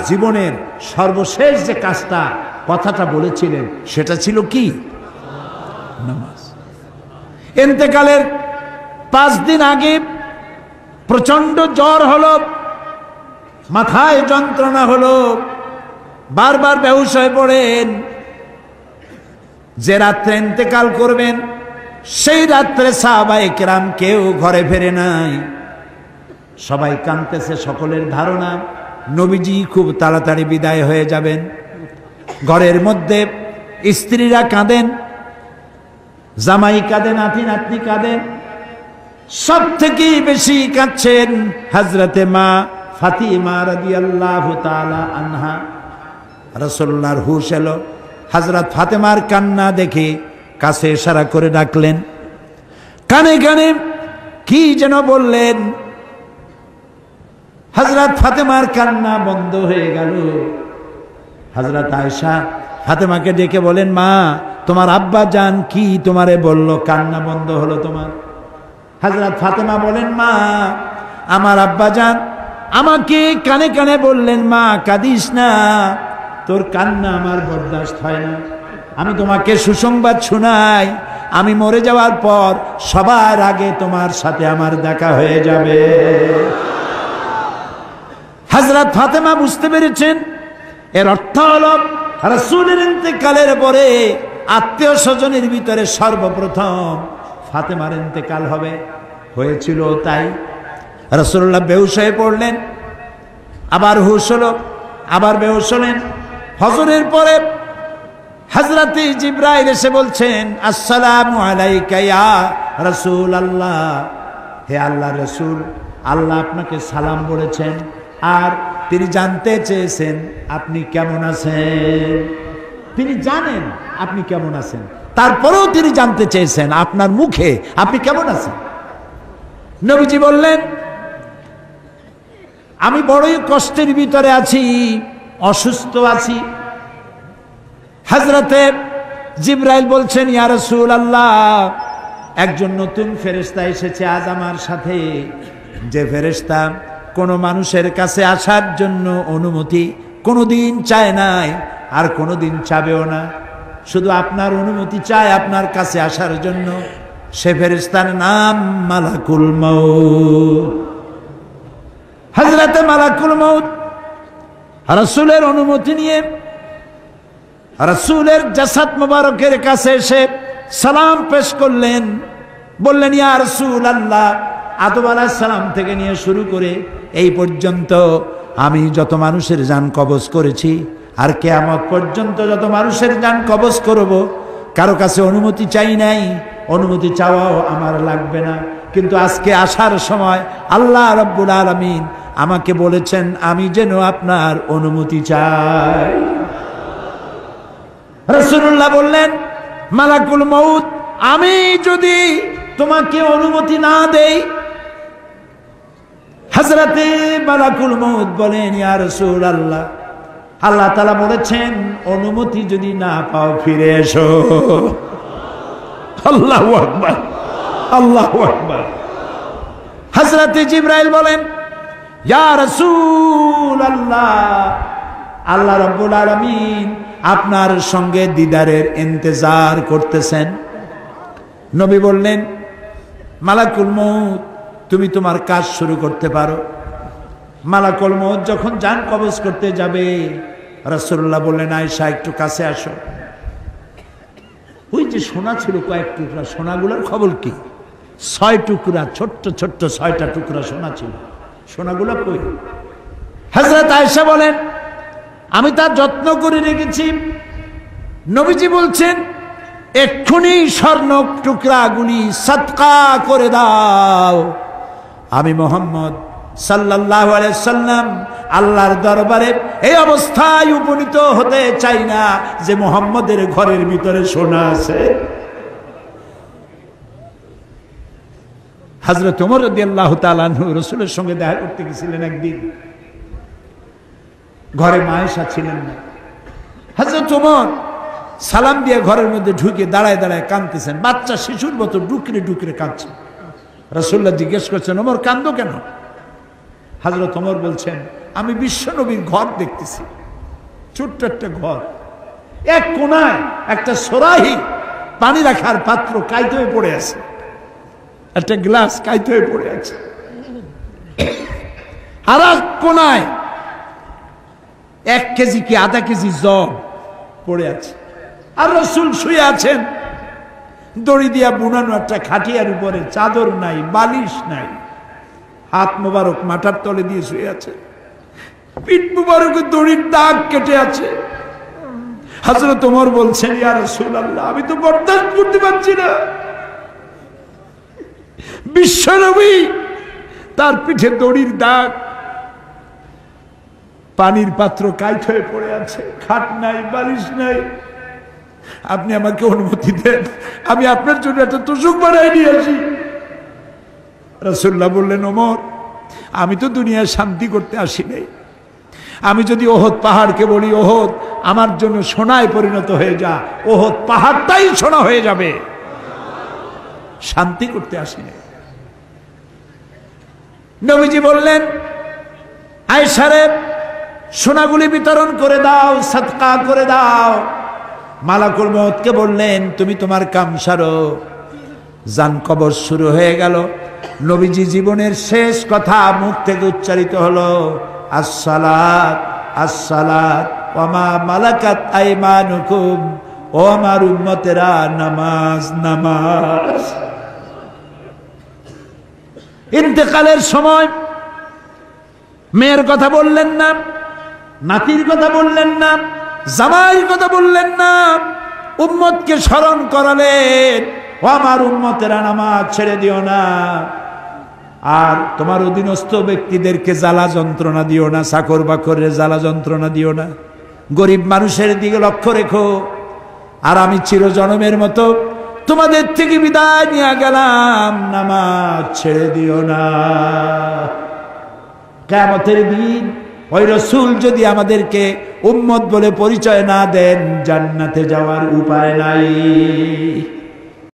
জীবনের সর্বশেষ যে কাজটা কথাটা বলেছিলেন সেটা ছিল কি? নামাজ। ইন্তেকালের 5 দিন আগে প্রচন্ড জ্বর হলো, মাথায় যন্ত্রণা হলো, বারবার বেহুশ হয়ে পড়েন। যে রাত্রে ইন্তেকাল করবেন সেই রাত্রে সাহাবায়ে কেরাম কেউ ঘরে ফেরে নাই, সবাই কাঁদতেছে। সকলের ধারণা নবীজি খুব তাড়াতাড়ি বিদায় হয়ে যাবেন। ঘরের মধ্যে স্ত্রীরা কাঁদেন, জামাই কাঁদে, নাতি নাতনি কাঁদেন। সব থেকে বেশি কাঁদছেন হযরতে মা ফাতিমা রাদিয়াল্লাহু তাআলা আনহা। রাসূলুল্লাহর হুশ এলো, হযরত ফাতেমার কান্না দেখে কাছে ইশারা করে ডাকলেন, কানে কানে কি যেন বললেন। হযরত ফাতেমার কান্না বন্ধ হয়ে গেল। হযরত আয়েশা ফাতেমাকে ডেকে বলেন, মা তোমার আব্বা জান কি তোমারে বলল, কান্না বন্ধ হলো তোমার? হযরত ফাতেমা বলেন, মা আমার আব্বা জান আমাকে কানে কানে বললেন, মা কাঁদিস না, তোর কান্না আমার বরদাস্ত হয় না। আমি তোমাকে সুসংবাদ শোনাই, আমি মরে যাওয়ার পর সবার আগে তোমার সাথে আমার দেখা হয়ে যাবে। হযরত ফাতেমা বুঝতে পেরেছেন এর অর্থ হলো রাসূলের ইন্তেকালের পরে আত্মীয় স্বজনের ভিতরে সর্বপ্রথম ফাতেমার ইন্তেকাল হবে। হয়েছিল তাই। রাসূলুল্লাহ বেহুশ হয়ে পড়লেন, আবার হুশ হলো, আবার বেহুশ হলেন। হজরের পরে হযরত জিবরাইল এসে বলছেন, আসসালামু আলাইকা ইয়া রাসূলুল্লাহ, হে আল্লাহর রাসূল, আল্লাহ আপনাকে সালাম বলেছেন আর তিনি জানতে চেয়েছেন আপনি কেমন আছেন। তিনি জানেন আপনি কেমন আছেন, তারপরেও তিনি জানতে চেয়েছেন আপনার মুখে আপনি কেমন আছেন। নবীজি বললেন, আমি বড়ই কষ্টের ভিতরে আছি, অসুস্থ আছি। হযরতে জিবরাইল বলছেন, ইয়া রাসূলুল্লাহ, একজন নতুন ফেরেশতা এসেছে আজ আমার সাথে, যে ফেরেশতা কোনো মানুষের কাছে আসার জন্য অনুমতি কোনোদিন চায় নাই আর কোনোদিন চাবেও না, শুধু আপনার অনুমতি চায় আপনার কাছে আসার জন্য। সে ফেরেশতার নাম মালাকুল মউত। হযরতে মালাকুল মউত রাসূলের অনুমতি নিয়ে রাসূলের জাসাদ মুবারকের কাছে এসে সালাম পেশ করলেন। বললেন, ইয়া রাসূলুল্লাহ, আদম আলাইহিস সালাম থেকে নিয়ে শুরু করে এই পর্যন্ত আমি যত মানুষের জান কবজ করেছি আর কিয়ামত পর্যন্ত যত মানুষের জান কবজ করব, কারো কাছে অনুমতি চাই নাই, অনুমতি চাওয়াও আমার লাগবে না। কিন্তু আজকে আসার সময় আল্লাহ রাব্বুল আলামিন আমাকে বলেছেন আমি যেন আপনার অনুমতি চাই। রাসূলুল্লাহ বললেন, মালাকুল মউত, আমি যদি তোমাকে অনুমতি না দেই? হযরতে মালাকুল মউত বলেন, ইয়া রাসূলুল্লাহ, আল্লাহ তাআলা বলেছেন অনুমতি যদি না পাও ফিরে এসো। আল্লাহু আকবার, আল্লাহু আকবার। হযরতে জিবরাইল বলেন, ইয়া রাসূলুল্লাহ, আল্লাহ রাব্বুল আলামিন আপনার সঙ্গে দিদারের ইন্তজার করতেছেন। নবী বললেন, মালাকুল মউত, তুমি তোমার কাজ শুরু করতে পারো। মালাকুল মউত যখন জান কবজ করতে যাবে, রাসূলুল্লাহ বললেন, আয়েশা একটু কাছে আসো। ওই যে সোনা ছিল কয়েক টুকরা, সোনাগুলোর খবর কি? 6 টুকরা, ছোট্ট ছোট্ট 6টা টুকরা সোনা ছিল, সোনাগুলো কই? হযরত আয়েশা বলেন, আমি তার যত্ন করে রেখেছি। নবীজি বলছেন, এক্ষুনি স্বর্ণ টুকরাগুলি সদকা করে দাও। আমি মুহাম্মদ সাল্লাল্লাহু আলাইহি সাল্লাম আল্লাহর দরবারে এই অবস্থায় উপনীত হতে চাই না যে মুহাম্মদের ঘরের ভিতরে সোনা আছে। হযরত ওমর রাদিয়াল্লাহু তাআলা আনহু রাসূলের সঙ্গে দেখা করতে গেছিলেন একদিন। ঘরে মা আয়েশা ছিলেন না। হযরত ওমর সালাম দিয়ে ঘরের মধ্যে ঢুকে দাঁড়ায় দাঁড়ায় কাঁদতেছেন, বাচ্চা শিশুর মতো ডুকরে ডুকরে কাঁদছে। রাসূলুল্লাহ জিজ্ঞেস করছেন, ওমর কাঁদো কেন? হযরত ওমর বলছেন, আমি বিশ্বনবীর ঘর দেখতেছি, ছোট্ট একটা ঘর, এক কোনায় একটা সরাহি পানি রাখার পাত্র কাইতে হয়ে পড়ে আছে, একটা গ্লাস কাইতে হয়ে পড়ে আছে, আর এক কোনায় 1 কেজি কি আধা কেজি জব পড়ে আছে, আর রাসূল শুয়ে আছেন দড়ি দিয়া বুনানো একটা খাটিয়ার উপরে, চাদর নাই, বালিশ নাই, হাত মোবারক মাথার তলে দিয়ে শুয়ে আছে, পিঠ মোবারকে দড়ির দাগ কেটে আছে। হযরত ওমর বলছেন, ইয়া রাসূলুল্লাহ, আমি তো বরদাস্ত করতে পারছি না, বিশ্বনবী তার পিঠে দড়ির দাগ, পানির পাত্র কাইট হয়ে পড়ে আছে, খাট নাই, বালিশ নাই, আপনি আমাকে অনুমতি দেন, আমি আপনার জন্য একটা তোষক বানাই নিয়ে আসি। রাসূলুল্লাহ বললেন, ওমর, আমি তো দুনিয়ায় শান্তি করতে আসি নাই, আমি যদি ওহদ পাহাড়কে বলি, ওহদ আমার জন্য সোনায় পরিণত হয়ে যা, ওহদ পাহাড়টাই সোনা হয়ে যাবে, শান্তি করতে আসি নাই। নবীজি বললেন, আয়েশারে সোনাগুলি বিতরণ করে দাও, সাদকা করে দাও। মালাকুল মউতকে বললেন, তুমি তোমার কাম সারো। জান কবর শুরু হয়ে গেল। নবীজি জীবনের শেষ কথা মুখ থেকে উচ্চারিত হলো, আসসালাত আসসালাত ওয়া মা মালাকাত আইমানুকুম, ও আমার উম্মতেরা, নামাজ নামাজ। ইন্তেকালের সময় মেয়ের কথা বললেন না, নাতির কথা বললেন না, জামাইয়ের কথা বললেন না, উম্মতকে স্মরণ করালেন, ও আমার উম্মতেরা, নামাজ ছেড়ে দিও না, আর তোমার অধীনস্থ ব্যক্তিদেরকে জ্বালা যন্ত্রণা দিও না, চাকর বাকরের জ্বালা যন্ত্রণা দিও না, গরিব মানুষের দিকে লক্ষ্য রেখো, আর আমি চিরজনমের মতো তোমাদের থেকে বিদায় নিয়ে গেলাম, নামাজ ছেড়ে দিও না। কিয়ামতের দিন ওই রাসূল যদি আমাদেরকে উম্মত বলে পরিচয় না দেন, জান্নাতে যাওয়ার উপায় নাই।